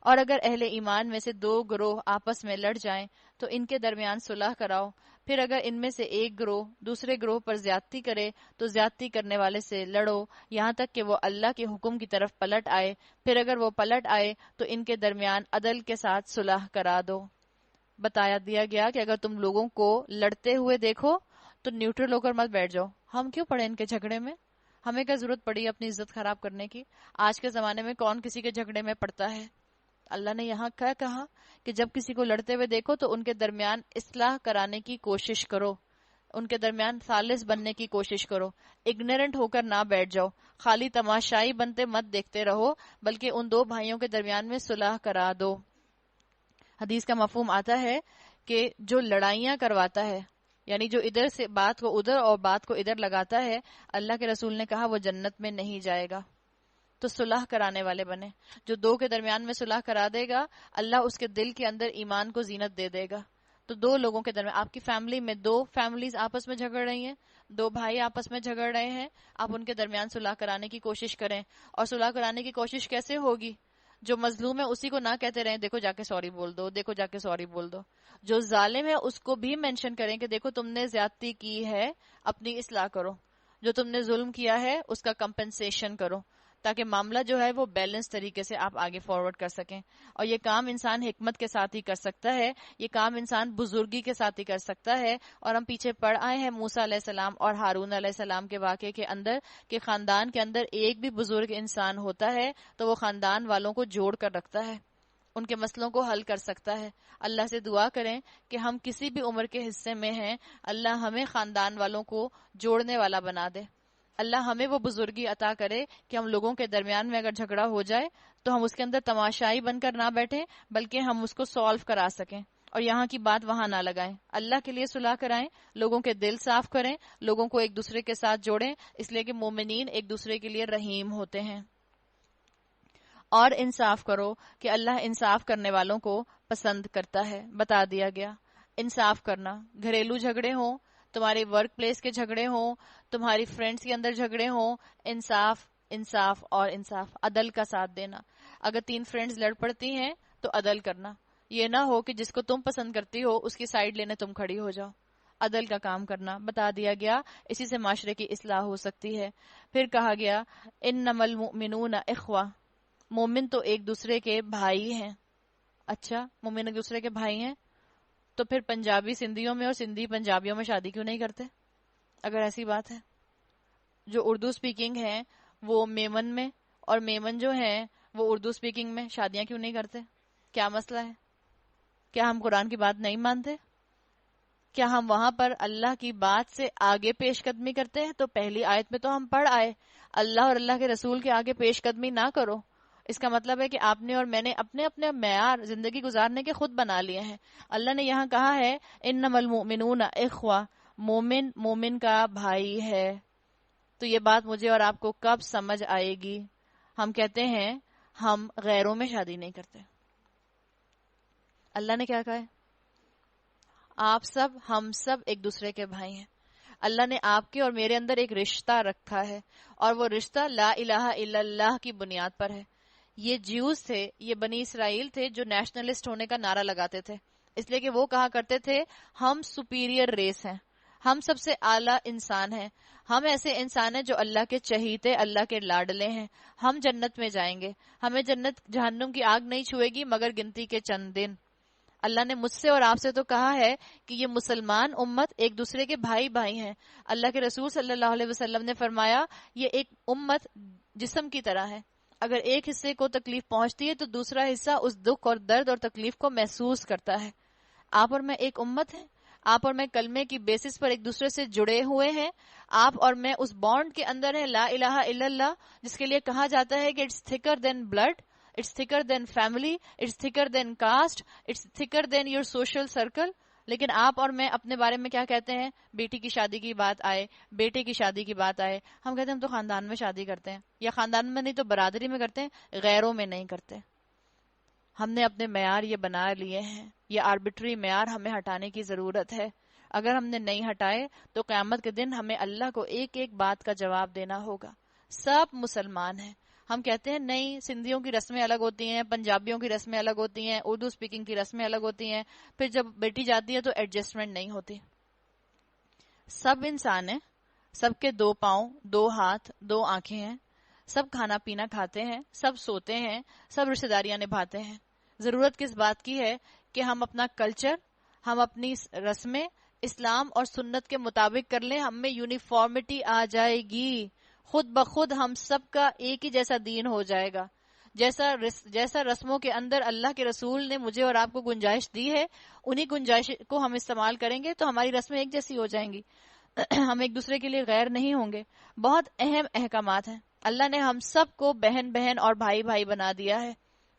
اور اگر اہل ایمان میں سے دو گروہ آپس میں لڑ جائیں تو ان کے درمیان صلح کراؤ. پھر اگر ان میں سے ایک گروہ دوسرے گروہ پر زیادتی کرے تو زیادتی کرنے والے سے لڑو یہاں تک کہ وہ اللہ کے حکم کی طرف پلٹ آئے. پھر اگر وہ پلٹ آئے تو ان کے درمیان عدل کے ساتھ صلح کرا دو. بتایا دیا گیا کہ اگر تم لوگوں کو لڑتے ہوئے دیکھو تو نیوٹرل ہو کر مت بیٹھ جاؤ. ہم کیوں پڑے ان کے جھگڑے میں؟ ہمیں کیا ضرورت پڑی اپنی عزت خراب کرنے کی؟ آج کے زمانے میں کون کسی کے جھگڑے میں پڑتا ہے؟ اللہ نے یہاں کیا کہا کہ جب کسی کو لڑتے ہوئے دیکھو تو ان کے درمیان اصلاح کرانے کی کوشش کرو، ان کے درمیان ثالث بننے کی کوشش کرو. اگنورنٹ ہو کر نہ بیٹھ جاؤ، خالی تماشائی بنتے مت دیکھتے رہو، بلکہ ان دو بھائیوں کے درمیان میں صلح کرا دو. حدیث کا مفہوم آتا ہے کہ جو لڑائیاں کرواتا ہے، یعنی جو ادھر سے بات کو ادھر اور بات کو ادھر لگاتا ہے، اللہ کے رسول نے کہا وہ جنت میں نہیں جائے گا. تو صلح کرانے والے بنے. جو دو کے درمیان میں صلح کرا دے گا، اللہ اس کے دل کے اندر ایمان کو زینت دے دے گا. تو دو لوگوں کے درمیان، آپ کی فیملی میں دو فیملیز آپس میں جھگڑ رہی ہیں، دو بھائی آپس میں جھگڑ رہے ہیں، آپ ان کے درمیان صلح کرانے کی کوشش کریں. اور صلح کرانے کی کوشش کیسے ہوگی؟ جو مظلوم ہے اسی کو نہ کہتے رہیں دیکھو جا کے سوری بول دو، دیکھو جا کے سوری بول دو. جو ظالم ہے اس کو بھی مینشن کریں کہ دیکھو تم نے زیادتی کی ہے، اپنی اصلاح کرو. جو تم نے ظلم کیا ہے اس کا کمپنسیشن کرو، تاکہ معاملہ جو ہے وہ بیلنس طریقے سے آپ آگے فارورڈ کر سکیں. اور یہ کام انسان حکمت کے ساتھ ہی کر سکتا ہے، یہ کام انسان بزرگی کے ساتھ ہی کر سکتا ہے. اور ہم پیچھے پڑھ آئے ہیں موسیٰ علیہ السلام اور ہارون علیہ السلام کے واقعے کے اندر کہ خاندان کے اندر ایک بھی بزرگ انسان ہوتا ہے تو وہ خاندان والوں کو جوڑ کر رکھتا ہے، ان کے مسئلوں کو حل کر سکتا ہے. اللہ سے دعا کریں کہ ہم کسی بھی عمر کے حصے میں ہیں، اللہ ہمیں خاندان والوں کو جوڑنے والا بنا دے. اللہ ہمیں وہ بزرگی عطا کرے کہ ہم لوگوں کے درمیان میں اگر جھگڑا ہو جائے تو ہم اس کے اندر تماشائی بن کر نہ بیٹھیں، بلکہ ہم اس کو سالو کرا سکیں اور یہاں کی بات وہاں نہ لگائیں. اللہ کے لیے صلح کرائیں، لوگوں کے دل صاف کریں، لوگوں کو ایک دوسرے کے ساتھ جوڑیں، اس لیے کہ مومنین ایک دوسرے کے لیے رحیم ہوتے ہیں. اور انصاف کرو کہ اللہ انصاف کرنے والوں کو پسند کرتا ہے. بتا دیا گیا انصاف کرنا، گھریلو جھگڑے ہوں، تمہارے ورک پلیس کے جھگڑے ہوں، تمہاری فرینڈز کے اندر جھگڑے ہوں، انصاف انصاف اور انصاف، عدل کا ساتھ دینا. اگر 3 فرینڈز لڑ پڑتی ہیں تو عدل کرنا، یہ نہ ہو کہ جس کو تم پسند کرتی ہو اس کی سائیڈ لینے تم کھڑی ہو جاؤ. عدل کا کام کرنا بتا دیا گیا، اسی سے معاشرے کی اصلاح ہو سکتی ہے. پھر کہا گیا انما المؤمنون اخوہ، مومن تو ایک دوسرے کے بھائی ہیں. اچھا مومن ایک دوسرے کے بھائی ہیں، تو پھر پنجابی سندھیوں میں اور سندھی پنجابیوں میں شادی کیوں نہیں کرتے؟ اگر ایسی بات ہے، جو اردو سپیکنگ ہیں وہ میمن میں، اور میمن جو ہیں وہ اردو سپیکنگ میں شادیاں کیوں نہیں کرتے؟ کیا مسئلہ ہے؟ کیا ہم قرآن کی بات نہیں مانتے؟ کیا ہم وہاں پر اللہ کی بات سے آگے پیش قدمی کرتے ہیں؟ تو پہلی آیت میں تو ہم پڑھ آئے اللہ اور اللہ کے رسول کے آگے پیش قدمی نہ کرو. اس کا مطلب ہے کہ آپ نے اور میں نے اپنے اپنے معیار زندگی گزارنے کے خود بنا لیے ہیں. اللہ نے یہاں کہا ہے انما المؤمنون اخوہ، مومن مومن کا بھائی ہے. تو یہ بات مجھے اور آپ کو کب سمجھ آئے گی؟ ہم کہتے ہیں ہم غیروں میں شادی نہیں کرتے. اللہ نے کیا کہا ہے؟ آپ سب ہم سب ایک دوسرے کے بھائی ہیں. اللہ نے آپ کے اور میرے اندر ایک رشتہ رکھا ہے، اور وہ رشتہ لا الہ الا اللہ کی بنیاد پر ہے. یہ جیوز تھے، یہ بنی اسرائیل تھے جو نیشنلسٹ ہونے کا نعرہ لگاتے تھے، اس لیے کہ وہ کہا کرتے تھے ہم سپیریئر ریس ہیں، ہم سب سے اعلیٰ انسان ہیں، ہم ایسے انسان ہیں جو اللہ کے چہیتے، اللہ کے لاڈلے ہیں، ہم جنت میں جائیں گے، ہمیں جنت جہنم کی آگ نہیں چھوئے گی مگر گنتی کے چند دن. اللہ نے مجھ سے اور آپ سے تو کہا ہے کہ یہ مسلمان امت ایک دوسرے کے بھائی بھائی ہیں. اللہ کے رسول صلی اللہ علیہ وسلم نے فرمایا یہ ایک امت جسم کی طرح ہے، اگر ایک حصے کو تکلیف پہنچتی ہے تو دوسرا حصہ اس دکھ اور درد اور تکلیف کو محسوس کرتا ہے. آپ اور میں ایک امت ہیں، آپ اور میں کلمے کی بیسس پر ایک دوسرے سے جڑے ہوئے ہیں، آپ اور میں اس بانڈ کے اندر ہیں لا الہ الا اللہ، جس کے لیے کہا جاتا ہے کہ it's thicker than blood, it's thicker than family, it's thicker than caste, it's thicker than your social circle. لیکن آپ اور میں اپنے بارے میں کیا کہتے ہیں؟ بیٹی کی شادی کی بات آئے، بیٹے کی شادی کی بات آئے، ہم کہتے ہیں ہم تو خاندان میں شادی کرتے ہیں، یا خاندان میں نہیں تو برادری میں کرتے ہیں، غیروں میں نہیں کرتے. ہم نے اپنے معیار یہ بنا لیے ہیں، یہ آربیٹری معیار ہمیں ہٹانے کی ضرورت ہے. اگر ہم نے نہیں ہٹائے تو قیامت کے دن ہمیں اللہ کو ایک ایک بات کا جواب دینا ہوگا. سب مسلمان ہیں، ہم کہتے ہیں نہیں سندھیوں کی رسمیں الگ ہوتی ہیں، پنجابیوں کی رسمیں الگ ہوتی ہیں، اردو اسپیکنگ کی رسمیں الگ ہوتی ہیں، پھر جب بیٹی جاتی ہے تو ایڈجسٹمنٹ نہیں ہوتی. سب انسان ہیں، سب کے 2 پاؤں، 2 ہاتھ، 2 آنکھیں ہیں، سب کھانا پینا کھاتے ہیں، سب سوتے ہیں، سب رشتہ داریاں نبھاتے ہیں. ضرورت کس بات کی ہے کہ ہم اپنا کلچر، ہم اپنی رسمیں اسلام اور سنت کے مطابق کر لیں، ہم میں یونیفارمٹی آ جائے گی، خود بخود ہم سب کا ایک ہی جیسا دین ہو جائے گا. جیسا رسموں کے اندر اللہ کے رسول نے مجھے اور آپ کو گنجائش دی ہے، انہی گنجائش کو ہم استعمال کریں گے تو ہماری رسمیں ایک جیسی ہو جائیں گی. ہم ایک دوسرے کے لیے غیر نہیں ہوں گے. بہت اہم احکامات ہیں. اللہ نے ہم سب کو بہن بہن اور بھائی بھائی بنا دیا ہے،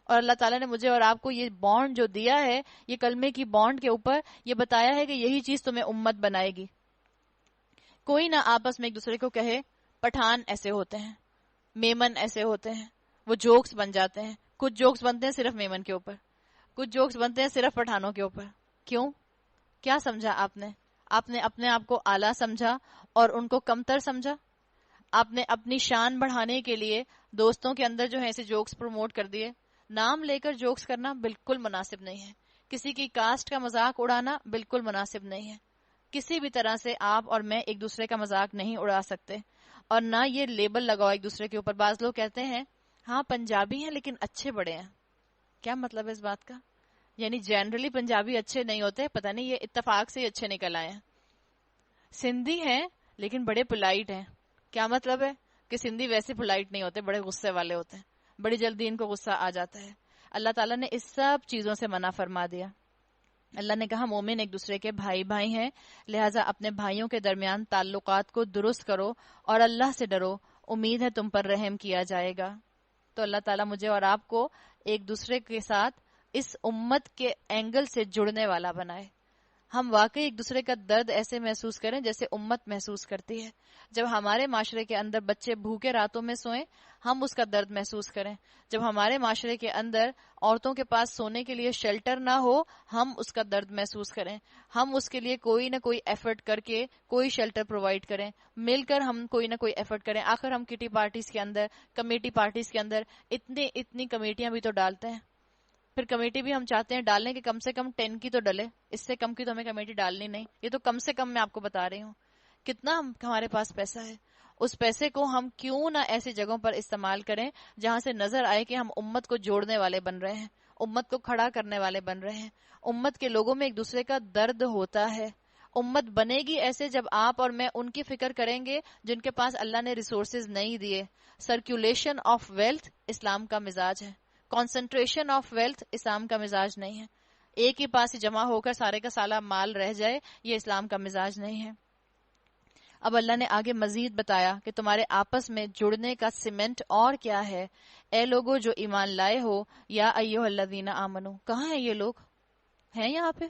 اور اللہ تعالیٰ نے مجھے اور آپ کو یہ بانڈ جو دیا ہے، یہ کلمے کی بانڈ کے اوپر یہ بتایا ہے کہ یہی چیز تمہیں امت بنائے گی. کوئی نہ آپس میں ایک دوسرے کو کہے پٹھان ایسے ہوتے ہیں، میمن ایسے ہوتے ہیں، وہ جوکس بن جاتے ہیں. کچھ جوکس بنتے ہیں صرف میمن کے اوپر، کچھ جوکس بنتے ہیں صرف پٹھانوں کے اوپر. کیوں؟ کیا سمجھا آپ نے؟ آپ نے اپنے آپ کو اعلیٰ سمجھا اور ان کو کمتر سمجھا. آپ نے اپنی شان بڑھانے کے لیے دوستوں کے اندر جو ہے ایسے جوکس پروموٹ کر دیے. نام لے کر جوکس کرنا بالکل مناسب نہیں ہے. کسی کی کاسٹ کا مذاق اڑانا بالکل مناسب نہیں ہے. کسی بھی طرح سے آپ اور میں ایک دوسرے کا مذاق نہیں اڑا سکتے، اور نہ یہ لیبل لگاؤ ایک دوسرے کے اوپر. بعض لوگ کہتے ہیں ہاں پنجابی ہیں لیکن اچھے بڑے ہیں. کیا مطلب ہے اس بات کا؟ یعنی جنرلی پنجابی اچھے نہیں ہوتے، پتہ نہیں یہ اتفاق سے ہی اچھے نکل آئے ہیں. سندھی ہیں لیکن بڑے پولائٹ ہیں. کیا مطلب ہے؟ کہ سندھی ویسے پولائٹ نہیں ہوتے، بڑے غصے والے ہوتے ہیں، بڑی جلدی ان کو غصہ آ جاتا ہے. اللہ تعالیٰ نے اس سب چیزوں سے منع فرما دیا. اللہ نے کہا مومن ایک دوسرے کے بھائی بھائی ہیں، لہٰذا اپنے بھائیوں کے درمیان تعلقات کو درست کرو اور اللہ سے ڈرو، امید ہے تم پر رحم کیا جائے گا. تو اللہ تعالیٰ مجھے اور آپ کو ایک دوسرے کے ساتھ اس امت کے اینگل سے جڑنے والا بنائے. ہم واقعی ایک دوسرے کا درد ایسے محسوس کریں جیسے امت محسوس کرتی ہے. جب ہمارے معاشرے کے اندر بچے بھوکے راتوں میں سوئیں، ہم اس کا درد محسوس کریں. جب ہمارے معاشرے کے اندر عورتوں کے پاس سونے کے لیے شیلٹر نہ ہو، ہم اس کا درد محسوس کریں. ہم اس کے لیے کوئی نہ کوئی ایفرٹ کر کے کوئی شیلٹر پرووائڈ کریں. مل کر ہم کوئی نہ کوئی ایفرٹ کریں. آخر ہم کٹی پارٹیز کے اندر، کمیٹی پارٹیز کے اندر اتنی کمیٹیاں بھی تو ڈالتے ہیں. پھر کمیٹی بھی ہم چاہتے ہیں ڈالنے کہ کم سے کم 10 کی تو ڈلے، اس سے کم کی تو ہمیں کمیٹی ڈالنی نہیں. یہ تو کم سے کم میں آپ کو بتا رہی ہوں. کتنا ہمارے پاس پیسہ ہے، اس پیسے کو ہم کیوں نہ ایسی جگہوں پر استعمال کریں جہاں سے نظر آئے کہ ہم امت کو جوڑنے والے بن رہے ہیں، امت کو کھڑا کرنے والے بن رہے ہیں. امت کے لوگوں میں ایک دوسرے کا درد ہوتا ہے. امت بنے گی ایسے جب آپ اور میں ان کی فکر کریں گے جن کے پاس اللہ نے ریسورسز نہیں دیے. سرکولیشن آف ویلتھ اسلام کا مزاج ہے، کنسنٹریشن آف ویلتھ اسلام کا مزاج نہیں ہے. ایک ہی پاس ہی جمع ہو کر سارے کا سارا مال رہ جائے، یہ اسلام کا مزاج نہیں ہے. اب اللہ نے آگے مزید بتایا کہ تمہارے آپس میں جڑنے کا سیمنٹ اور کیا ہے. اے لوگو جو ایمان لائے ہو، یا ایھا الذین آمنو. کہاں ہیں یہ لوگ؟ ہیں یہاں پہ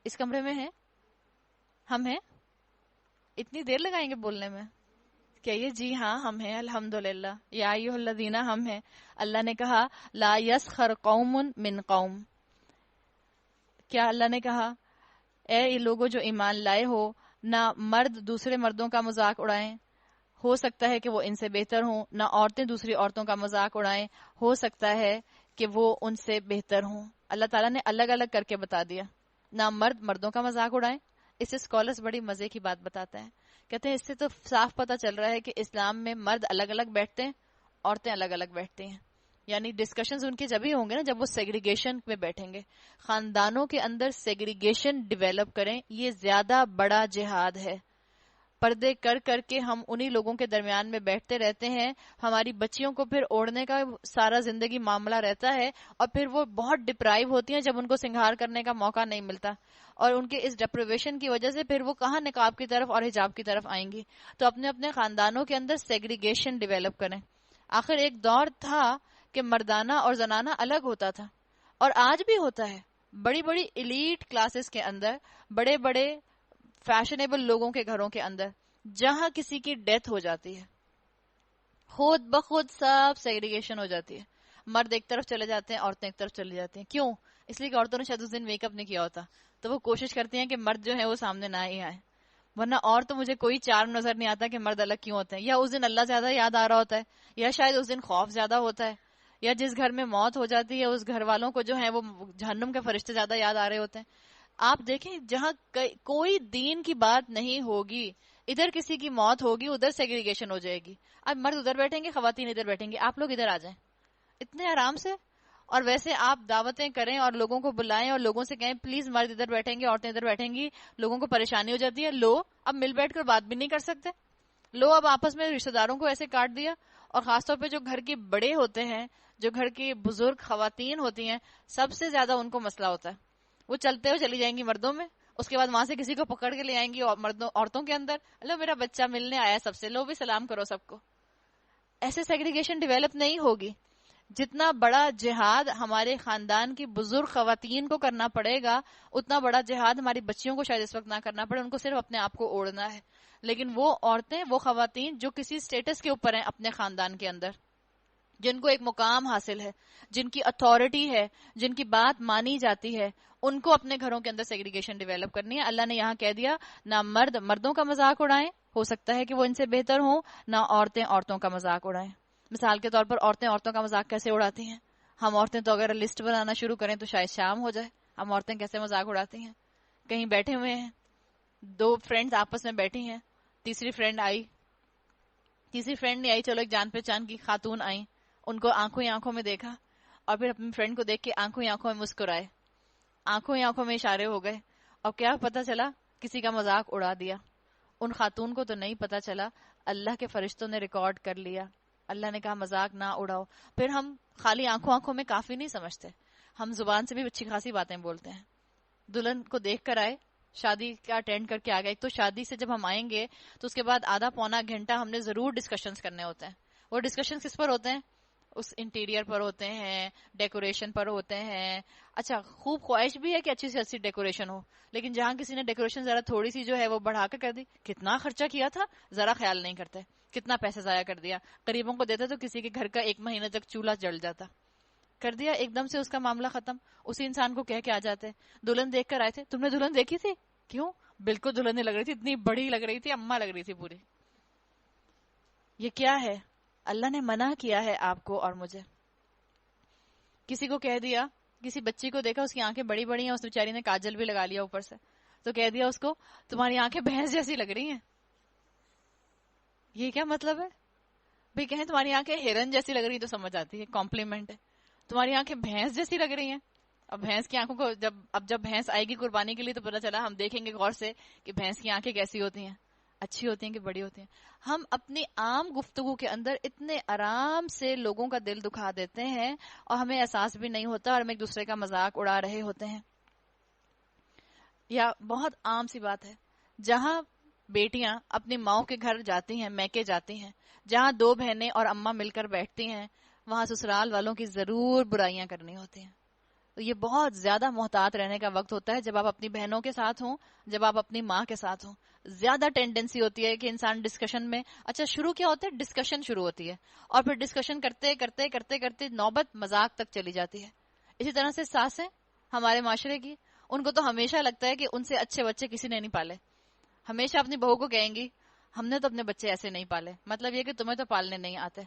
اس کمرے میں ہیں؟ ہم ہیں؟ اتنی دیر لگائیں گے بولنے میں؟ کہیے جی ہاں ہم ہیں الحمدللہ. یا ایھا الذین ہم ہیں. اللہ نے کہا لا یسخر قوم من قوم. کیا اللہ نے کہا؟ اے یہ لوگوں جو ایمان لائے ہو، نہ مرد دوسرے مردوں کا مذاق اڑائیں، ہو سکتا ہے کہ وہ ان سے بہتر ہوں. نہ عورتیں دوسری عورتوں کا مذاق اڑائیں، ہو سکتا ہے کہ وہ ان سے بہتر ہوں. اللہ تعالیٰ نے الگ الگ کر کے بتا دیا. نہ مرد مردوں کا مذاق اڑائیں. اس سے اسکالرز بڑی مزے کی بات بتاتے ہیں، کہتے ہیں اس سے تو صاف پتہ چل رہا ہے کہ اسلام میں مرد الگ الگ بیٹھتے ہیں، عورتیں الگ الگ بیٹھتی ہیں. یعنی ڈسکشنز ان کے جب ہی ہوں گے نا جب وہ سیگریگیشن میں بیٹھیں گے. خاندانوں کے اندر سیگریگیشن ڈیویلپ کریں، یہ زیادہ بڑا جہاد ہے. پردے کر کر کے ہم انہی لوگوں کے درمیان میں بیٹھتے رہتے ہیں. ہماری بچیوں کو پھر اوڑھنے کا سارا زندگی معاملہ رہتا ہے، اور پھر وہ بہت ڈپرائیو ہوتی ہیں جب ان کو سنگھار کرنے کا موقع نہیں ملتا. اور ان کے اس ڈپریویشن کی وجہ سے پھر وہ کہاں نقاب کی طرف اور حجاب کی طرف آئیں گی. تو اپنے اپنے خاندانوں کے اندر سیگریگیشن ڈیویلپ کریں. آخر ایک دور تھا کہ مردانہ اور زنانہ الگ ہوتا تھا، اور آج بھی ہوتا ہے. بڑی بڑی ایلیٹ کلاسز کے اندر، بڑے بڑے فیشنیبل لوگوں کے گھروں کے اندر، جہاں کسی کی ڈیتھ ہو جاتی ہے، خود بخود سب سیگریگیشن ہو جاتی ہے. مرد ایک طرف چلے جاتے ہیں، عورتیں ایک طرف چلی جاتی ہیں. کیوں؟ اس لیے کہ عورتوں نے شاید اس دن میک اپ نہیں کیا ہوتا، تو وہ کوشش کرتی ہیں کہ مرد جو ہے وہ سامنے نہ ہی آئے. ورنہ اور تو مجھے کوئی چار نظر نہیں آتا کہ مرد الگ کیوں ہوتے ہیں. یا اس دن اللہ زیادہ یاد آ رہا ہوتا ہے, یا شاید اس دن خوف زیادہ ہوتا ہے, یا جس گھر میں موت ہو جاتی ہے اس گھر والوں کو جو ہے وہ جہنم کے فرشتے زیادہ یاد آ رہے ہوتے ہیں. آپ دیکھیں جہاں کوئی دین کی بات نہیں ہوگی, ادھر کسی کی موت ہوگی ادھر سیگریگیشن ہو جائے گی. اب مرد ادھر بیٹھیں گے, خواتین ادھر بیٹھیں گے, آپ لوگ ادھر آ جائیں اتنے آرام سے. اور ویسے آپ دعوتیں کریں اور لوگوں کو بلائیں اور لوگوں سے کہیں پلیز مرد ادھر بیٹھیں گے عورتیں ادھر بیٹھیں گی, لوگوں کو پریشانی ہو جاتی ہے. لو اب مل بیٹھ کر بات بھی نہیں کر سکتے, لو اب آپس میں رشتہ داروں کو ایسے کاٹ دیا. اور خاص طور پہ جو گھر کے بڑے ہوتے ہیں, جو گھر کی بزرگ خواتین ہوتی ہیں, سب سے زیادہ ان کو مسئلہ ہوتا ہے. وہ چلتے ہوئے چلی جائیں گی مردوں میں, اس کے بعد وہاں سے کسی کو پکڑ کے لے آئیں گی اور مردوں عورتوں کے اندر, لو میرا بچہ ملنے آیا سب سے, لو بھی سلام کرو سب کو. ایسے سیگریگیشن ڈیولپ نہیں ہوگی. جتنا بڑا جہاد ہمارے خاندان کی بزرگ خواتین کو کرنا پڑے گا, اتنا بڑا جہاد ہماری بچیوں کو شاید اس وقت نہ کرنا پڑے, ان کو صرف اپنے آپ کو اوڑھنا ہے. لیکن وہ عورتیں, وہ خواتین جو کسی سٹیٹس کے اوپر ہیں اپنے خاندان کے اندر, جن کو ایک مقام حاصل ہے, جن کی اتھارٹی ہے, جن کی بات مانی جاتی ہے, ان کو اپنے گھروں کے اندر سیگریگیشن ڈیولپ کرنی ہے. اللہ نے یہاں کہہ دیا نہ مرد مردوں کا مذاق اڑائیں, ہو سکتا ہے کہ وہ ان سے بہتر ہوں, نہ عورتیں عورتوں کا مذاق اڑائیں. مثال کے طور پر عورتیں عورتوں کا مذاق کیسے اڑاتی ہیں؟ ہم عورتیں تو اگر لسٹ بنانا شروع کریں تو شاید شام ہو جائے. ہم عورتیں کیسے مذاق اڑاتی ہیں؟ کہیں بیٹھے ہوئے ہیں, دو فرینڈز آپس میں بیٹھی ہیں, تیسری فرینڈ نہیں آئی, چلو ایک جان پہچان کی خاتون آئی, ان کو آنکھوں ہی آنکھوں میں دیکھا اور پھر اپنی فرینڈ کو دیکھ کے آنکھوں ہی آنکھوں میں مسکرائے, آنکھوں ہی آنکھوں میں اشارے ہو گئے, اور کیا پتا چلا کسی کا مذاق اڑا دیا. ان خاتون کو تو نہیں پتا چلا, اللہ کے فرشتوں نے ریکارڈ کر لیا. اللہ نے کہا مذاق نہ اڑاؤ. پھر ہم خالی آنکھوں آنکھوں میں کافی نہیں سمجھتے, ہم زبان سے بھی اچھی خاصی باتیں بولتے ہیں. دلہن کو دیکھ کر آئے, شادی کا اٹینڈ کر کے آ گئے. ایک تو شادی سے جب ہم آئیں گے تو اس کے بعد آدھا پونا گھنٹہ ہم نے ضرور ڈسکشنز کرنے ہوتے ہیں. وہ ڈسکشن کس پر ہوتے ہیں؟ اس انٹیریئر پر ہوتے ہیں, ڈیکوریشن پر ہوتے ہیں. اچھا خوب خواہش بھی ہے کہ اچھی سے اچھی ڈیکوریشن ہو, لیکن جہاں کسی نے ڈیکوریشن ذرا تھوڑی سی جو ہے وہ بڑھا کر دی, کتنا خرچہ کیا تھا ذرا خیال نہیں کرتے, کتنا پیسہ ضائع کر دیا. قریبوں کو دیتے تو کسی کے گھر کا 1 مہینے تک چولہا جل جاتا, کر دیا ایک دم سے اس کا معاملہ ختم. اسی انسان کو کہہ کے آ جاتے دلہن دیکھ کر آئے تھے, تم نے دلہن دیکھی تھی؟ کیوں؟ بالکل دلہن نہیں لگ رہی تھی, اتنی بڑی لگ رہی تھی, اماں لگ رہی تھی پوری. یہ کیا ہے؟ اللہ نے منع کیا ہے آپ کو اور مجھے. کسی کو کہہ دیا, کسی بچی کو دیکھا اس کی آنکھیں بڑی بڑی ہیں, اس بیچاری نے کاجل بھی لگا لیا اوپر سے, تو کہہ دیا اس کو تمہاری آنکھیں بھینس جیسی لگ رہی ہیں. یہ کیا مطلب ہے بھئی؟ کہیں تمہاری آنکھیں ہرن جیسی لگ رہی ہیں تو سمجھ آتی ہے, کمپلیمنٹ ہے. تمہاری آنکھیں بھینس جیسی لگ رہی ہیں. اب بھینس کی آنکھوں کو جب بھینس آئے گی قربانی کے لیے تو پتہ چلا, ہم دیکھیں گے غور سے کہ بھینس کی آنکھیں کیسی ہوتی ہیں, اچھی ہوتی ہیں کہ بڑی ہوتی ہیں. ہم اپنی عام گفتگو کے اندر اتنے آرام سے لوگوں کا دل دکھا دیتے ہیں اور ہمیں احساس بھی نہیں ہوتا, اور ہم ایک دوسرے کا مذاق اڑا رہے ہوتے ہیں. یا بہت عام سی بات ہے, جہاں بیٹیاں اپنی ماؤں کے گھر جاتی ہیں, میکے جاتی ہیں, جہاں 2 بہنیں اور اماں مل کر بیٹھتی ہیں, وہاں سسرال والوں کی ضرور برائیاں کرنی ہوتی ہیں. تو یہ بہت زیادہ محتاط رہنے کا وقت ہوتا ہے جب آپ اپنی بہنوں کے ساتھ ہوں, جب آپ اپنی ماں کے ساتھ ہوں. زیادہ ٹینڈنسی ہوتی ہے کہ انسان ڈسکشن میں, اچھا شروع کیا ہوتا ہے, ڈسکشن شروع ہوتی ہے, اور پھر ڈسکشن کرتے کرتے کرتے کرتے نوبت مذاق تک چلی جاتی ہے. اسی طرح سے ساسیں ہمارے معاشرے کی, ان کو تو ہمیشہ لگتا ہے کہ ان سے اچھے بچے کسی نے نہیں پالے. ہمیشہ اپنی بہو کو کہیں گی ہم نے تو اپنے بچے ایسے نہیں پالے, مطلب یہ کہ تمہیں تو پالنے نہیں آتے.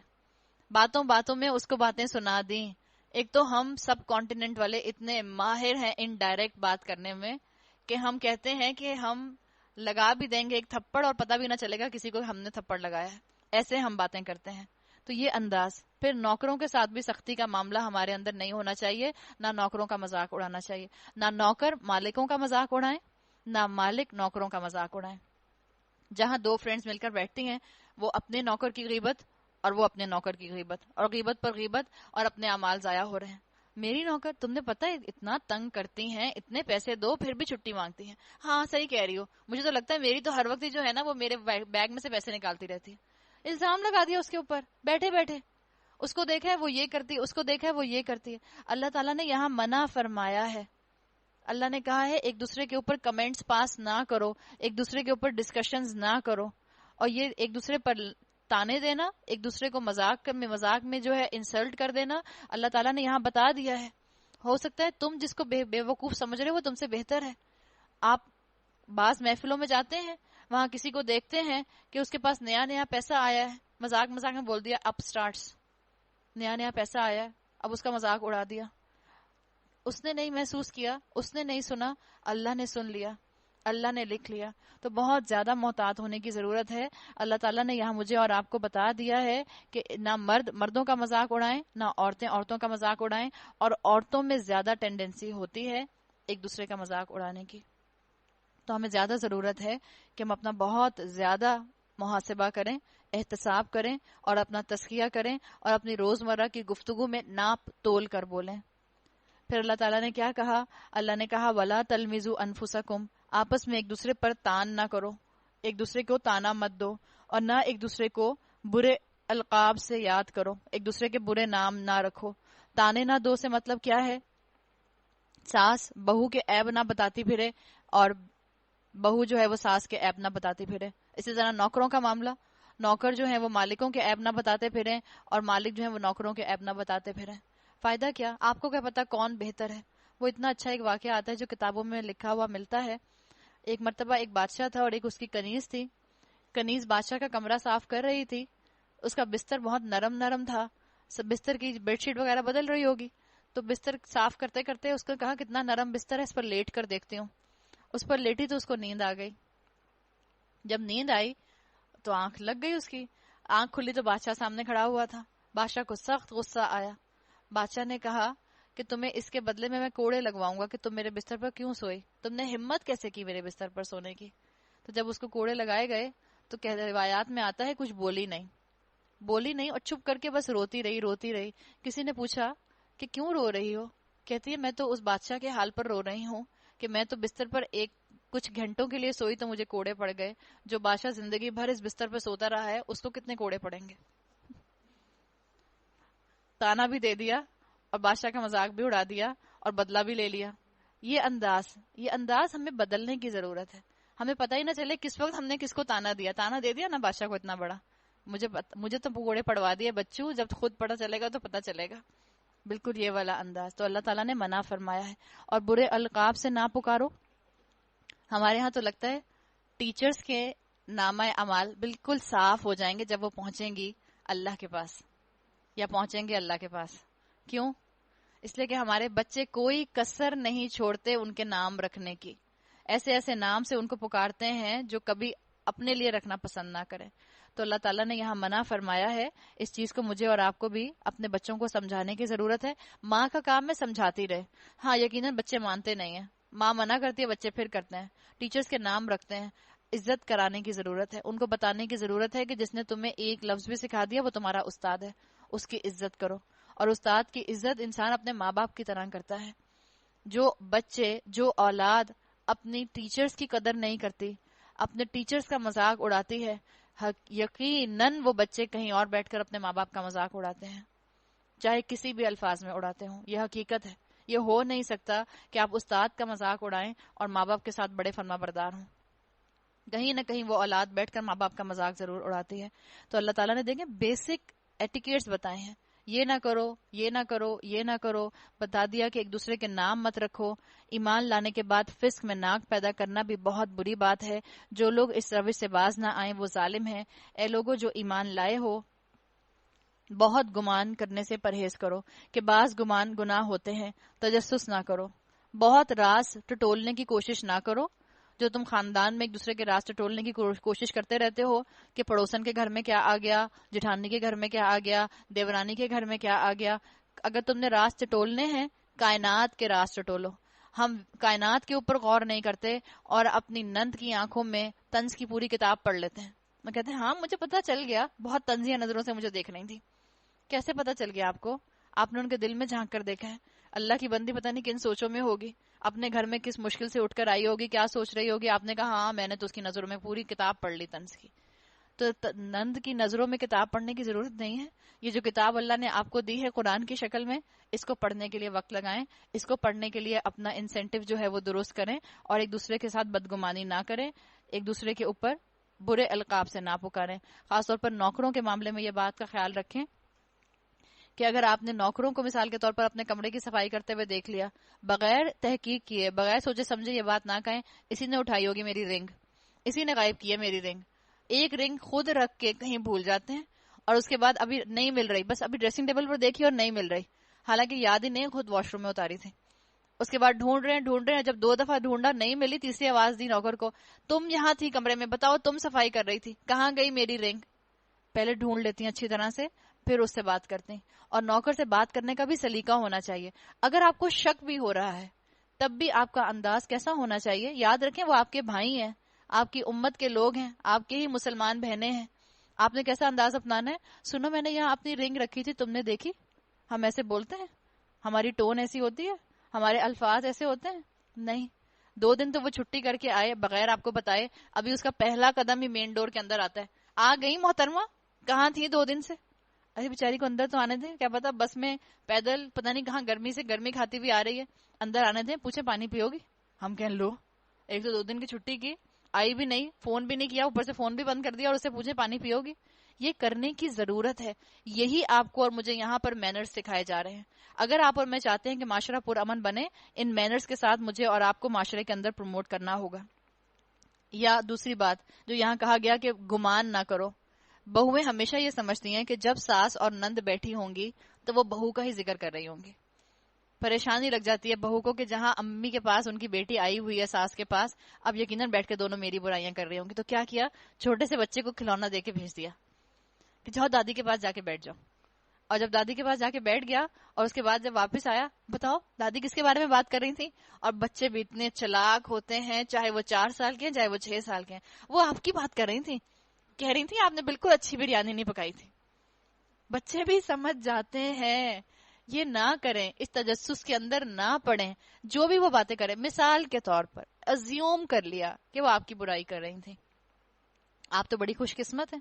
باتوں باتوں میں اس کو باتیں سنا دیں. ایک تو ہم سب کانٹیننٹ والے اتنے ماہر ہیں ان ڈائریکٹ بات کرنے میں کہ ہم کہتے ہیں کہ ہم لگا بھی دیں گے ایک تھپڑ اور پتہ بھی نہ چلے گا کسی کو ہم نے تھپڑ لگایا ہے, ایسے ہم باتیں کرتے ہیں. تو یہ انداز. پھر نوکروں کے ساتھ بھی سختی کا معاملہ ہمارے اندر نہیں ہونا چاہیے, نہ نوکروں کا مذاق اڑانا چاہیے. نہ نوکر مالکوں کا مذاق اڑائیں, نہ مالک نوکروں کا مذاق اڑائیں. جہاں 2 فرینڈز مل کر بیٹھتی ہیں, وہ اپنے نوکر کی غیبت اور وہ اپنے نوکر کی غیبت, اور غیبت پر غیبت, اور اپنے اعمال ضائع ہو رہے ہیں. میری نوکر تم نے پتہ ہے اتنا تنگ کرتی ہیں, اتنے پیسے دو پھر بھی چھٹی مانگتی ہیں. ہاں صحیح کہہ رہی ہو, مجھے تو لگتا ہے میری تو ہر وقت جو ہے نا وہ میرے بیگ میں سے پیسے نکالتی رہتی ہے. الزام لگا دیا اس کے اوپر بیٹھے بیٹھے, اس کو دیکھا ہے وہ یہ کرتی ہے, اس کو دیکھا ہے وہ یہ کرتی ہے. اللہ تعالیٰ نے یہاں منع فرمایا ہے. اللہ نے کہا ہے ایک دوسرے کے اوپر کمنٹس پاس نہ کرو, ایک دوسرے کے اوپر ڈسکشنز نہ کرو, اور یہ ایک دوسرے پر تانے دینا, ایک دوسرے کو مذاق میں جو ہے انسلٹ کر دینا, اللہ تعالیٰ نے یہاں بتا دیا ہے. ہو سکتا ہے تم جس کو بے وقوف سمجھ رہے ہو وہ تم سے بہتر ہے. آپ بعض محفلوں میں جاتے ہیں, وہاں کسی کو دیکھتے ہیں کہ اس کے پاس نیا نیا پیسہ آیا ہے، مذاق مذاق میں بول دیا اپ سٹارٹس، نیا نیا پیسہ آیا ہے، اب اس کا مذاق اڑا دیا. اس نے نہیں محسوس کیا، اس نے نہیں سنا، اللہ نے سن لیا، اللہ نے لکھ لیا. تو بہت زیادہ محتاط ہونے کی ضرورت ہے. اللہ تعالیٰ نے یہاں مجھے اور آپ کو بتا دیا ہے کہ نہ مرد مردوں کا مذاق اڑائیں، نہ عورتیں عورتوں کا مذاق اڑائیں. اور عورتوں میں زیادہ ٹینڈنسی ہوتی ہے ایک دوسرے کا مذاق اڑانے کی. تو ہمیں زیادہ ضرورت ہے کہ ہم اپنا بہت زیادہ محاسبہ کریں، احتساب کریں اور اپنا تزکیہ کریں اور اپنی روزمرہ کی گفتگو میں ناپ تول کر بولیں. پھر اللہ تعالیٰ نے کیا کہا؟ اللہ نے کہا وَلَا تَلْمِزُوا أَنفُسَكُمْ، آپس میں ایک دوسرے پر تان نہ کرو، ایک دوسرے کو تانا مت دو، اور نہ ایک دوسرے کو برے القاب سے یاد کرو، ایک دوسرے کے برے نام نہ رکھو. تانے نہ دو سے مطلب کیا ہے؟ ساس بہو کے عیب نہ بتاتی پھرے اور بہو جو ہے وہ ساس کے عیب نہ بتاتی پھرے. اسی طرح نوکروں کا معاملہ، نوکر جو ہیں وہ مالکوں کے عیب نہ بتاتے پھریں اور مالک جو ہیں وہ نوکروں کے عیب نہ بتاتے پھریں. فائدہ کیا؟ آپ کو کیا پتا کون بہتر ہے؟ وہ اتنا اچھا ایک واقعہ آتا ہے جو کتابوں میں لکھا ہوا ملتا ہے. ایک مرتبہ ایک بادشاہ تھا اور ایک اس کی کنیز تھی. کنیز بادشاہ کا کمرہ صاف کر رہی تھی. اس کا بستر بہت نرم نرم تھا، سب بستر کی بیڈ شیٹ وغیرہ بدل رہی ہوگی، تو بستر صاف کرتے کرتے اس کو کہا کتنا نرم بستر ہے، اس پر لیٹ کر دیکھتی ہوں. اس پر لیٹی تو اس کو نیند آ گئی. جب نیند آئی تو آنکھ لگ گئی، اس کی آنکھ کھلی تو بادشاہ سامنے کھڑا ہوا تھا. بادشاہ کو سخت غصہ آیا. بادشاہ نے کہا کہ تمہیں اس کے بدلے میں کوڑے لگواؤں گا کہ تم میرے بستر پر کیوں سوئی، تم نے ہمت کیسے کی میرے بستر پر سونے کی. تو جب اس کو کوڑے لگائے گئے تو روایات میں آتا ہے کچھ بولی نہیں اور چپ کر کے بس روتی رہی. کسی نے پوچھا کہ کیوں رو رہی ہو؟ کہتی ہے میں تو اس بادشاہ کے حال پر رو رہی ہوں کہ میں تو بستر پر کچھ گھنٹوں کے لیے سوئی تو مجھے کوڑے پڑ گئے، جو بادشاہ زندگی بھر اس بستر پر سوتا رہا ہے اس کو کتنے کوڑے پڑیں گے. تانا بھی دے دیا اور بادشاہ کا مذاق بھی اڑا دیا اور بدلہ بھی لے لیا. یہ انداز ہمیں بدلنے کی ضرورت ہے. ہمیں پتہ ہی نہ چلے کس وقت ہم نے کس کو تانا دے دیا نا بادشاہ کو اتنا بڑا، مجھے تو پکوڑے پڑوا دیے بچوں، جب خود پتہ چلے گا تو پتہ چلے گا. بالکل یہ والا انداز تو اللہ تعالیٰ نے منع فرمایا ہے. اور برے القاب سے نہ پکارو. ہمارے ہاں تو لگتا ہے ٹیچرز کے نامہ اعمال بالکل صاف ہو جائیں گے جب وہ پہنچیں گی اللہ کے پاس یا پہنچیں گے اللہ کے پاس. کیوں؟ اس لیے کہ ہمارے بچے کوئی کسر نہیں چھوڑتے ان کے نام رکھنے کی. ایسے ایسے نام سے ان کو پکارتے ہیں جو کبھی اپنے لیے رکھنا پسند نہ کریں. تو اللہ تعالیٰ نے یہاں منع فرمایا ہے. اس چیز کو مجھے اور آپ کو بھی اپنے بچوں کو سمجھانے کی ضرورت ہے. ماں کا کام میں سمجھاتی رہے. ہاں یقیناً بچے مانتے نہیں ہیں، ماں منع کرتی ہے بچے پھر کرتے ہیں. ٹیچرز کے نام رکھتے ہیں، عزت کرانے کی ضرورت ہے. ان کو بتانے کی ضرورت ہے کہ جس نے تمہیں ایک لفظ بھی سکھا دیا وہ تمہارا استاد ہے، اس کی عزت کرو. اور استاد کی عزت انسان اپنے ماں باپ کی طرح کرتا ہے. جو اولاد اپنی ٹیچرز کی قدر نہیں کرتی، اپنے ٹیچرز کا مذاق اڑاتی ہے، یقیناً وہ بچے کہیں اور بیٹھ کر اپنے ماں باپ کا مذاق اڑاتے ہیں، چاہے کسی بھی الفاظ میں اڑاتے ہوں. یہ حقیقت ہے. یہ ہو نہیں سکتا کہ آپ استاد کا مذاق اڑائیں اور ماں باپ کے ساتھ بڑے فرما بردار ہوں. کہیں نہ کہیں وہ اولاد بیٹھ کر ماں باپ کا مذاق ضرور اڑاتی ہے. تو اللہ تعالیٰ نے دیکھیں بیسک ایٹیکیٹس بتائے ہیں، یہ نہ کرو، یہ نہ کرو، یہ نہ کرو. بتا دیا کہ ایک دوسرے کے نام مت رکھو. ایمان لانے کے بعد فسق میں ناک پیدا کرنا بھی بہت بری بات ہے. جو لوگ اس روش سے باز نہ آئیں وہ ظالم ہیں. اے لوگوں جو ایمان لائے ہو، بہت گمان کرنے سے پرہیز کرو کہ بعض گمان گناہ ہوتے ہیں. تجسس نہ کرو، بہت راز ٹٹولنے کی کوشش نہ کرو. جو تم خاندان میں ایک دوسرے کے راز ٹٹولنے کی کوشش کرتے رہتے ہو کہ پڑوسن کے گھر میں کیا آ گیا، جٹھانی کے گھر میں کیا آ گیا، دیورانی کے گھر میں کیا آ گیا. اگر تم نے راز ٹٹولنے ہیں کائنات کے راز ٹٹولو. ہم کائنات کے اوپر غور نہیں کرتے اور اپنی نند کی آنکھوں میں طنز کی پوری کتاب پڑھ لیتے ہیں. میں کہتے ہیں ہاں مجھے پتا چل گیا، بہت طنزیہ نظروں سے مجھے دیکھ رہی تھی. کیسے پتا چل گیا آپ کو؟ آپ نے ان کے دل میں جھانک کر دیکھا ہے. اللہ کی بندی پتہ نہیں کن سوچوں میں ہوگی، اپنے گھر میں کس مشکل سے اٹھ کر آئی ہوگی، کیا سوچ رہی ہوگی. آپ نے کہا ہاں میں نے تو اس کی نظروں میں پوری کتاب پڑھ لی طنز کی. تو نند کی نظروں میں کتاب پڑھنے کی ضرورت نہیں ہے. یہ جو کتاب اللہ نے آپ کو دی ہے قرآن کی شکل میں، اس کو پڑھنے کے لیے وقت لگائیں. اس کو پڑھنے کے لیے اپنا انسینٹیو جو ہے وہ درست کریں اور ایک دوسرے کے ساتھ بدگمانی نہ کریں، ایک دوسرے کے اوپر برے القاب سے نہ پکاریں. خاص طور پر نوکروں کے معاملے میں یہ بات کا خیال رکھیں کہ اگر آپ نے نوکروں کو مثال کے طور پر اپنے کمرے کی صفائی کرتے ہوئے دیکھ لیا، بغیر تحقیق کیے، بغیر سوچے سمجھے یہ بات نہ کہیں اسی نے اٹھائی ہوگی میری رنگ، اسی نے غائب کی ہے میری رنگ. ایک رنگ خود رکھ کے کہیں بھول جاتے ہیں اور اس کے بعد ابھی نہیں مل رہی, بس ابھی ڈریسنگ ٹیبل پر دیکھی اور نہیں مل رہی, حالانکہ یاد ہی نہیں خود واش روم میں اتاری تھی. اس کے بعد ڈھونڈ رہے ہیں, جب 2 دفعہ ڈھونڈا نہیں ملی, تیسری آواز دی نوکر کو, تم یہاں تھی کمرے میں, بتاؤ تم صفائی کر رہی تھی, کہاں گئی میری رنگ. پہلے ڈھونڈ لیتی ہیں اچھی طرح سے, پھر اس سے بات کرتے ہیں. اور نوکر سے بات کرنے کا بھی سلیقہ ہونا چاہیے. اگر آپ کو شک بھی ہو رہا ہے تب بھی آپ کا انداز کیسا ہونا چاہیے؟ یاد رکھیں وہ آپ کے بھائی ہیں, آپ کی امت کے لوگ ہیں, آپ کے ہی مسلمان بہنیں ہیں. آپ نے کیسا انداز اپنانا ہے؟ سنو میں نے یہاں اپنی رنگ رکھی تھی, تم نے دیکھی؟ ہم ایسے بولتے ہیں؟ ہماری ٹون ایسی ہوتی ہے؟ ہمارے الفاظ ایسے ہوتے ہیں؟ نہیں. 2 دن تو وہ چھٹی کر کے آئے بغیر آپ کو بتائے, ابھی اس کا پہلا قدم ہی مین ڈور کے اندر آتا ہے, آ گئی محترمہ, کہاں تھی 2 دن سے؟ ارے بیچاری کو اندر تو آنے دیں, کیا پتا بس میں پیدل پتہ نہیں کہاں گرمی سے گرمی کھاتی ہوئی آ رہی ہے, اندر آنے دیں, پوچھے پانی پیو گی؟ ہم کہیں لو, ایک تو 2 دن کی چھٹی کی, آئی بھی نہیں, فون بھی نہیں کیا, اوپر سے فون بھی بند کر دیا اور اسے پوچھے پانی پیو گی. یہ کرنے کی ضرورت ہے. یہی آپ کو اور مجھے یہاں پر مینرز سکھائے جا رہے ہیں. اگر آپ اور میں چاہتے ہیں کہ معاشرہ پرامن بنے, ان مینرز کے ساتھ مجھے اور آپ کو معاشرے کے اندر پروموٹ کرنا ہوگا. یا دوسری بات جو یہاں کہا گیا کہ گمان نہ کرو. بہویں ہمیشہ یہ سمجھتی ہیں کہ جب ساس اور نند بیٹھی ہوں گی تو وہ بہو کا ہی ذکر کر رہی ہوں گی. پریشانی لگ جاتی ہے بہو کو کہ جہاں امی کے پاس ان کی بیٹی آئی ہوئی ہے ساس کے پاس, اب یقیناً بیٹھ کے دونوں میری برائیاں کر رہی ہوں گی. تو کیا کیا, چھوٹے سے بچے کو کھلونا دے کے بھیج دیا کہ جاؤ دادی کے پاس جا کے بیٹھ جاؤ. اور جب دادی کے پاس جا کے بیٹھ گیا اور اس کے بعد جب واپس آیا, بتاؤ دادی کس کے بارے میں بات کر رہی تھی؟ اور بچے بھی اتنے چلاک ہوتے ہیں, چاہے وہ 4 سال کے ہیں چاہے وہ 6 سال کے ہیں, وہ آپ کی بات کر رہی تھی, کہہ رہی تھی آپ نے بالکل اچھی بریانی نہیں پکائی تھی. بچے بھی سمجھ جاتے ہیں. یہ نہ کریں, اس تجسس کے اندر نہ پڑیں. جو بھی وہ باتیں کریں, مثال کے طور پر ازیوم کر لیا کہ وہ آپ کی برائی کر رہی تھی. آپ تو بڑی خوش قسمت ہیں,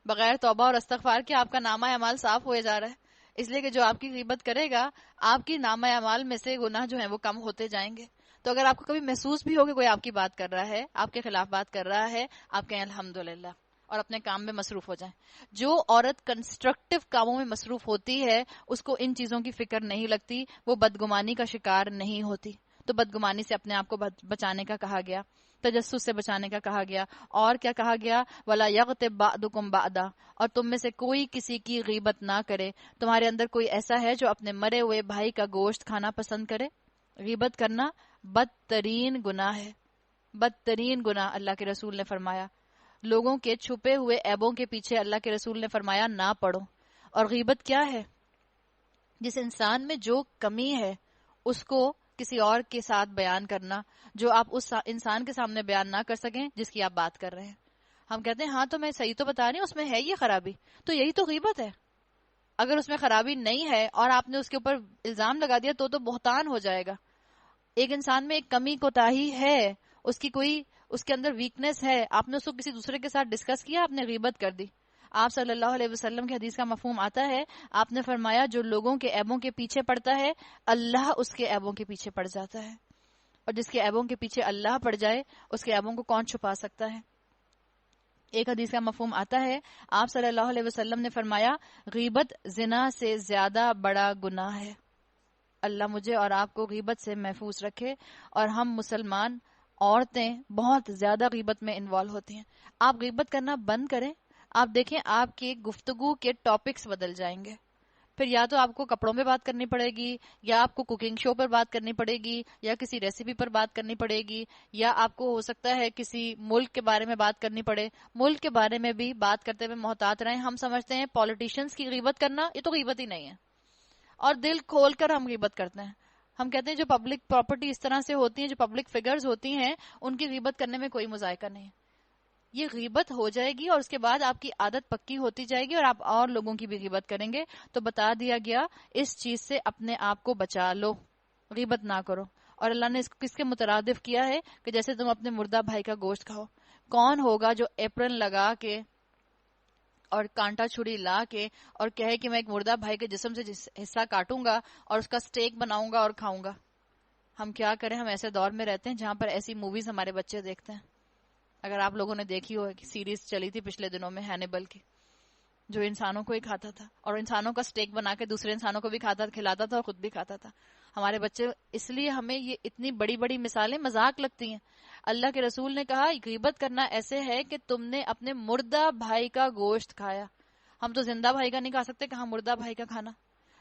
بغیر توبہ اور استغفار کے آپ کا نامہ اعمال صاف ہوئے جا رہا ہے. اس لیے کہ جو آپ کی غیبت کرے گا, آپ کی نامہ اعمال میں سے گناہ جو ہیں وہ کم ہوتے جائیں گے. تو اگر آپ کو کبھی محسوس بھی ہو کہ کوئی آپ کی بات کر رہا ہے, آپ کے خلاف بات کر رہا ہے, آپ کہیں الحمدللہ اور اپنے کام میں مصروف ہو جائیں. جو عورت کنسٹرکٹیو کاموں میں مصروف ہوتی ہے اس کو ان چیزوں کی فکر نہیں لگتی, وہ بدگمانی کا شکار نہیں ہوتی. تو بدگمانی سے اپنے آپ کو بچانے کا کہا گیا, تجسس سے بچانے کا کہا گیا. اور کیا کہا گیا؟ وَلَا يَغْتَبْ بَعْضُكُمْ بَعْضًا, اور تم میں سے کوئی کسی کی غیبت نہ کرے. تمہارے اندر کوئی ایسا ہے جو اپنے مرے ہوئے بھائی کا گوشت کھانا پسند کرے؟ غیبت کرنا بدترین گناہ ہے, بدترین گناہ. اللہ کے رسول نے فرمایا لوگوں کے چھپے ہوئے عیبوں کے پیچھے اللہ کے رسول نے فرمایا نہ پڑو. اور غیبت کیا ہے؟ جس انسان میں جو کمی ہے اس کو کسی اور کے ساتھ بیان کرنا, جو آپ اس انسان کے سامنے بیان نہ کر سکیں جس کی آپ بات کر رہے ہیں. ہم کہتے ہیں ہاں تو میں صحیح تو بتا رہی ہوں, اس میں ہے یہ خرابی, تو یہی تو غیبت ہے. اگر اس میں خرابی نہیں ہے اور آپ نے اس کے اوپر الزام لگا دیا تو بہتان ہو جائے گا. ایک انسان میں ایک کمی کوتاہی ہے, اس کی کوئی اس کے اندر ویکنس ہے, آپ نے اس کو کسی دوسرے کے ساتھ ڈسکس کیا, آپ نے غیبت کر دی. آپ صلی اللہ علیہ وسلم کی حدیث کا مفہوم آتا ہے, آپ نے فرمایا جو لوگوں کے عیبوں کے پیچھے پڑتا ہے اللہ اس کے عیبوں کے پیچھے پڑ جاتا ہے, اور جس کے عیبوں کے پیچھے اللہ پڑ جائے اس کے عیبوں کو کون چھپا سکتا ہے. ایک حدیث کا مفہوم آتا ہے, آپ صلی اللہ علیہ وسلم نے فرمایا غیبت زنا سے زیادہ بڑا گناہ ہے. اللہ مجھے اور آپ کو غیبت سے محفوظ رکھے. اور ہم مسلمان عورتیں بہت زیادہ غیبت میں انوالو ہوتی ہیں. آپ غیبت کرنا بند کریں, آپ دیکھیں آپ کی گفتگو کے ٹاپکس بدل جائیں گے. پھر یا تو آپ کو کپڑوں پہ بات کرنی پڑے گی, یا آپ کو کوکنگ شو پر بات کرنی پڑے گی, یا کسی ریسیپی پر بات کرنی پڑے گی, یا آپ کو ہو سکتا ہے کسی ملک کے بارے میں بات کرنی پڑے. ملک کے بارے میں بھی بات کرتے ہوئے محتاط رہیں. ہم سمجھتے ہیں پولیٹیشینز کی غیبت کرنا یہ تو غیبت ہی نہیں ہے, اور دل کھول کر ہم غیبت کرتے ہیں. ہم کہتے ہیں جو پبلک پراپرٹی اس طرح سے ہوتی ہیں, جو پبلک فگرز ہوتی ہیں, ان کی غیبت کرنے میں کوئی مذائقہ نہیں ہے. یہ غیبت ہو جائے گی اور اس کے بعد آپ کی عادت پکی ہوتی جائے گی اور آپ اور لوگوں کی بھی غیبت کریں گے. تو بتا دیا گیا اس چیز سے اپنے آپ کو بچا لو, غیبت نہ کرو. اور اللہ نے اس کو کس کے مترادف کیا ہے کہ جیسے تم اپنے مردہ بھائی کا گوشت کھاؤ. کون ہوگا جو اپرن لگا کے اور کانٹا چھری لا کے اور کہے کہ میں ایک مردہ بھائی کے جسم سے حصہ کاٹوں گا اور اس کا سٹیک بناؤں گا اور کھاؤں گا. ہم کیا کریں, ہم ایسے دور میں رہتے ہیں جہاں پر ایسی موویز ہمارے بچے دیکھتے ہیں. اگر آپ لوگوں نے دیکھی ہو کہ سیریز چلی تھی پچھلے دنوں میں ہینیبل کی, جو انسانوں کو ہی کھاتا تھا اور انسانوں کا سٹیک بنا کے دوسرے انسانوں کو بھی کھلاتا تھا اور خود بھی کھاتا تھا. ہمارے بچے، اس لیے ہمیں یہ اتنی بڑی بڑی مثالیں مذاق لگتی ہیں. اللہ کے رسول نے کہا غیبت کرنا ایسے ہے کہ تم نے اپنے مردہ بھائی کا گوشت کھایا. ہم تو زندہ بھائی کا نہیں کھا سکتے، کہاں مردہ بھائی کا کھانا.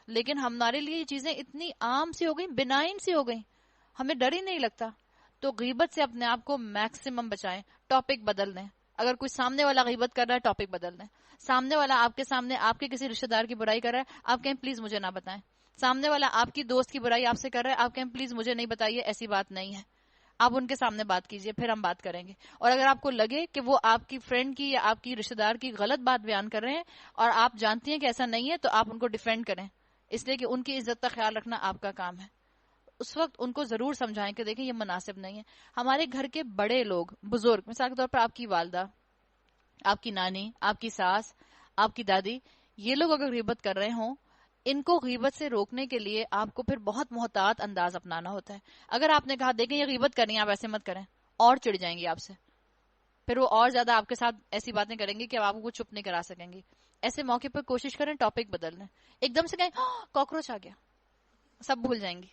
لیکن ہمارے لیے یہ چیزیں اتنی عام سی ہو گئیں، بنائن سی ہو گئیں، ہمیں ڈر ہی نہیں لگتا. تو غیبت سے اپنے آپ کو میکسیمم بچائیں. ٹاپک بدل دیں. اگر کوئی سامنے والا غیبت کر رہا ہے، ٹاپک بدل دیں. سامنے والا آپ کے سامنے آپ کے کسی رشتہ دار کی برائی کر رہا ہے، آپ کہیں پلیز مجھے نہ بتائیں. سامنے والا آپ کی دوست کی برائی آپ سے کر رہا ہے، آپ کہیں پلیز مجھے نہیں بتائیے، ایسی بات نہیں ہے. آپ ان کے سامنے بات کیجئے، پھر ہم بات کریں گے. اور اگر آپ کو لگے کہ وہ آپ کی فرینڈ کی یا آپ کی رشتہ دار کی غلط بات بیان کر رہے ہیں اور آپ جانتی ہیں کہ ایسا نہیں ہے، تو آپ ان کو ڈیفینڈ کریں، اس لیے کہ ان کی عزت کا خیال رکھنا آپ کا کام ہے. اس وقت ان کو ضرور سمجھائیں کہ دیکھیں یہ مناسب نہیں ہے. ہمارے گھر کے بڑے لوگ، بزرگ، مثال کے طور پر آپ کی والدہ، آپ کی نانی، آپ کی ساس، آپ کی دادی، یہ لوگ اگر غیبت کر رہے ہوں، ان کو غیبت سے روکنے کے لیے آپ کو پھر بہت محتاط انداز اپنانا ہوتا ہے. اگر آپ نے کہا دیکھیں یہ غیبت کرنی ہے، آپ ایسے مت کریں، اور چڑ جائیں گی آپ سے، پھر وہ اور زیادہ آپ کے ساتھ ایسی باتیں کریں گی کہ آپ کو چپ نہیں کرا سکیں گی. ایسے موقع پر کوشش کریں ٹاپک بدل لیں. ایک دم سے کہیں کاکروچ آ گیا، سب بھول جائیں گی.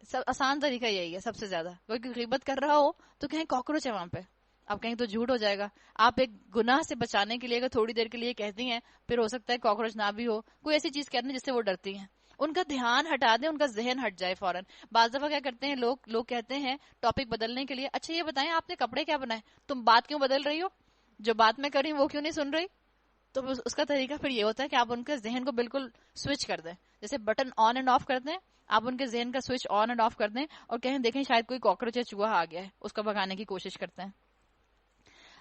سب آسان طریقہ یہی ہے سب سے زیادہ. کوئی غیبت کر رہا ہو تو کہیں کاکروچ ہے وہاں پہ، آپ کہیں تو جھوٹ ہو جائے گا. آپ ایک گناہ سے بچانے کے لیے اگر تھوڑی دیر کے لیے کہتی ہیں، پھر ہو سکتا ہے کاکروچ نہ بھی ہو، کوئی ایسی چیز کہتے ہیں جس سے وہ ڈرتی ہیں. ان کا دھیان ہٹا دیں، ان کا ذہن ہٹ جائے فوراً. بعض دفعہ کیا کرتے ہیں لوگ کہتے ہیں ٹاپک بدلنے کے لیے، اچھا یہ بتائیں آپ نے کپڑے کیا بنائے، تم بات کیوں بدل رہی ہو، جو بات میں کر رہی ہوں وہ کیوں نہیں سن رہی. تو اس کا طریقہ پھر یہ ہوتا ہے کہ آپ ان کے ذہن کو بالکل سوئچ کر دیں، جیسے بٹن آن اینڈ آف کرتے ہیں، آپ ان کے ذہن کا سوئچ آن اینڈ آف کر دیں اور کہیں دیکھیں شاید کوئی کاکروچ یا چوہا آ گیا ہے، اس کو بھگانے کی کوشش کرتے ہیں.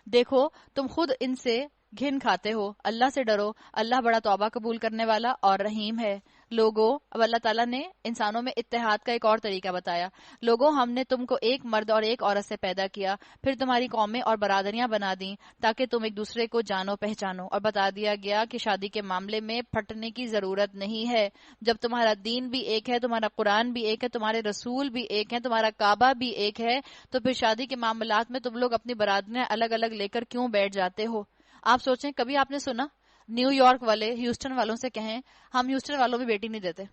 دیکھو تم خود ان سے گھن کھاتے ہو، اللہ سے ڈرو، اللہ بڑا توبہ قبول کرنے والا اور رحیم ہے. لوگو، اب اللہ تعالیٰ نے انسانوں میں اتحاد کا ایک اور طریقہ بتایا. لوگو، ہم نے تم کو ایک مرد اور ایک عورت سے پیدا کیا، پھر تمہاری قومیں اور برادریاں بنا دیں تاکہ تم ایک دوسرے کو جانو پہچانو، اور بتا دیا گیا کہ شادی کے معاملے میں پھٹنے کی ضرورت نہیں ہے. جب تمہارا دین بھی ایک ہے، تمہارا قرآن بھی ایک ہے، تمہارے رسول بھی ایک ہیں، تمہارا کعبہ بھی ایک ہے، تو پھر شادی کے معاملات میں تم لوگ اپنی برادریاں الگ الگ لے کر کیوں بیٹھ جاتے ہو. آپ سوچیں، کبھی آپ نے سنا نیو یارک والے ہیوسٹن والوں سے کہیں ہم ہیوسٹن والوں میں بیٹی نہیں دیتے؟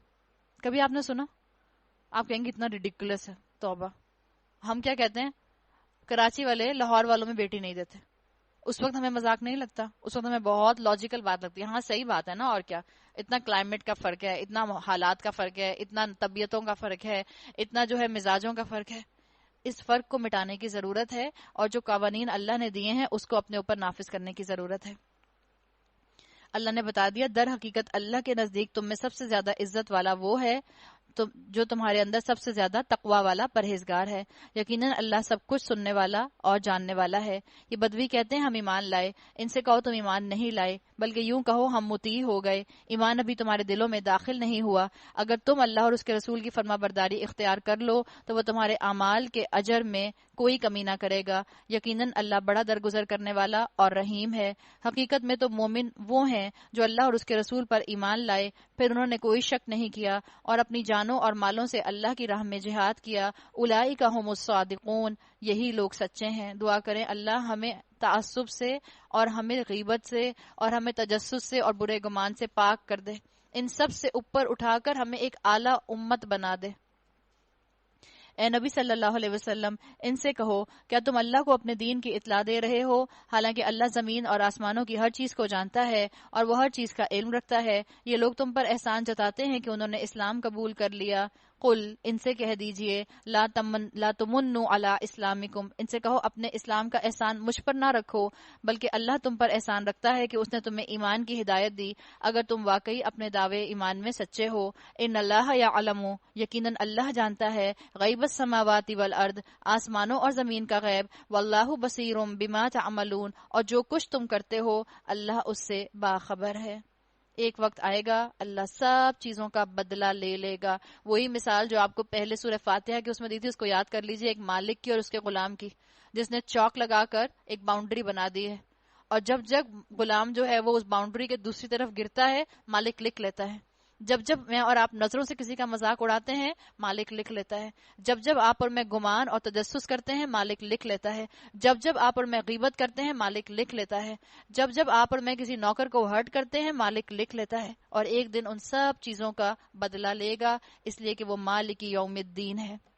کبھی آپ نے سنا؟ آپ کہیں گے اتنا ریڈیکولس ہے. توبہ. ہم کیا کہتے ہیں، کراچی والے لاہور والوں میں بیٹی نہیں دیتے. اس وقت ہمیں مذاق نہیں لگتا، اس وقت ہمیں بہت لاجیکل بات لگتی ہے. ہاں صحیح بات ہے نا، اور کیا، اتنا کلائمیٹ کا فرق ہے، اتنا حالات کا فرق ہے، اتنا طبیعتوں کا فرق ہے، اتنا جو ہے مزاجوں کا فرق ہے. اس فرق کو مٹانے کی ضرورت ہے، اور جو قوانین اللہ نے دیے ہیں اس کو اپنے اوپر نافذ کرنے کی ضرورت ہے. اللہ نے بتا دیا در حقیقت اللہ کے نزدیک تم میں سب سے زیادہ عزت والا وہ ہے جو تمہارے اندر سب سے زیادہ تقوی والا پرہیزگار ہے. یقیناً اللہ سب کچھ سننے والا اور جاننے والا ہے. یہ بدوی کہتے ہیں ہم ایمان لائے. ان سے کہو تم ایمان نہیں لائے بلکہ یوں کہو ہم مطیع ہو گئے، ایمان ابھی تمہارے دلوں میں داخل نہیں ہوا. اگر تم اللہ اور اس کے رسول کی فرما برداری اختیار کر لو تو وہ تمہارے اعمال کے اجر میں کوئی کمی نہ کرے گا. یقیناً اللہ بڑا درگزر کرنے والا اور رحیم ہے. حقیقت میں تو مومن وہ ہیں جو اللہ اور اس کے رسول پر ایمان لائے، پھر انہوں نے کوئی شک نہیں کیا اور اپنی جانوں اور مالوں سے اللہ کی راہ میں جہاد کیا. اولئک ھم الصادقون، یہی لوگ سچے ہیں. دعا کریں اللہ ہمیں تعصب سے اور ہمیں غیبت سے اور ہمیں تجسس سے اور برے گمان سے پاک کر دے، ان سب سے اوپر اٹھا کر ہمیں ایک اعلیٰ امت بنا دے. اے نبی صلی اللہ علیہ وسلم، ان سے کہو کیا تم اللہ کو اپنے دین کی اطلاع دے رہے ہو، حالانکہ اللہ زمین اور آسمانوں کی ہر چیز کو جانتا ہے اور وہ ہر چیز کا علم رکھتا ہے. یہ لوگ تم پر احسان جتاتے ہیں کہ انہوں نے اسلام قبول کر لیا. قل، ان سے کہہ دیجئے، لا تمنوا علی اسلامکم، ان سے کہو اپنے اسلام کا احسان مجھ پر نہ رکھو، بلکہ اللہ تم پر احسان رکھتا ہے کہ اس نے تمہیں ایمان کی ہدایت دی، اگر تم واقعی اپنے دعوے ایمان میں سچے ہو. ان اللہ یعلم، یقیناً اللہ جانتا ہے، غیب السماوات والارض، آسمانوں اور زمین کا غیب، واللہ بصیر بما تعملون، اور جو کچھ تم کرتے ہو اللہ اس سے باخبر ہے. ایک وقت آئے گا اللہ سب چیزوں کا بدلہ لے لے گا. وہی مثال جو آپ کو پہلے سورہ فاتحہ کی اس میں دی تھی، اس کو یاد کر لیجئے، ایک مالک کی اور اس کے غلام کی، جس نے چوک لگا کر ایک باؤنڈری بنا دی ہے، اور جب جب غلام جو ہے وہ اس باؤنڈری کے دوسری طرف گرتا ہے، مالک لکھ لیتا ہے جب جب میں اور آپ نظروں سے کسی کا مذاق اڑاتے ہیں، مالک لکھ لیتا ہے. جب جب آپ اور میں گمان اور تجسس کرتے ہیں، مالک لکھ لیتا ہے. جب جب آپ اور میں غیبت کرتے ہیں، مالک لکھ لیتا ہے. جب جب آپ اور میں کسی نوکر کو ہرٹ کرتے ہیں، مالک لکھ لیتا ہے. اور ایک دن ان سب چیزوں کا بدلہ لے گا، اس لیے کہ وہ مالک یوم الدین ہے.